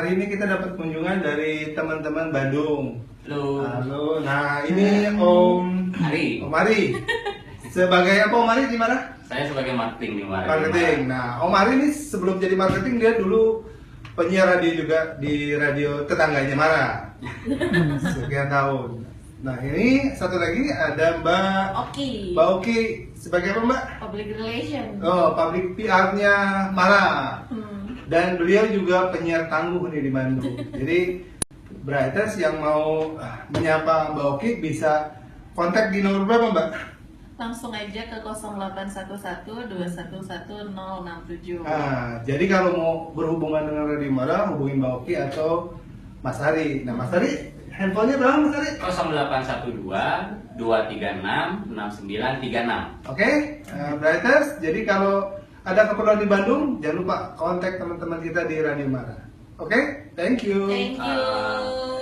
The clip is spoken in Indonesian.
hari ini kita dapat kunjungan dari teman-teman Bandung. Halo. Halo. Nah, ini Om Ari. Om Ari. Sebagai apa Om Ari di mana? Saya sebagai marketing di Mara. Marketing. Nah, Om Ari ini sebelum jadi marketing dia dulu penyiar radio juga di radio tetangganya Mara. Sekian tahun. Nah, ini satu lagi ada Mbak Oki. Mbak Oki sebagai apa Mbak? Public relation. Oh, public PR-nya Mara. Dan beliau juga penyiar tangguh nih di Bandung. Jadi Brighters yang mau menyapa Mbak Oki bisa kontak di nomor berapa Mbak? Langsung aja ke 0811 211 067. Nah, jadi kalau mau berhubungan dengan Radio Mara, hubungi Mbak Oki atau Mas Ari. Nah, Mas Ari, handphonenya berapa Mas Ari? 0812 236 6936. Oke, Brighters. Jadi kalau ada keperluan di Bandung, jangan lupa kontak teman-teman kita di Radio Mara. Oke, thank you. Thank you.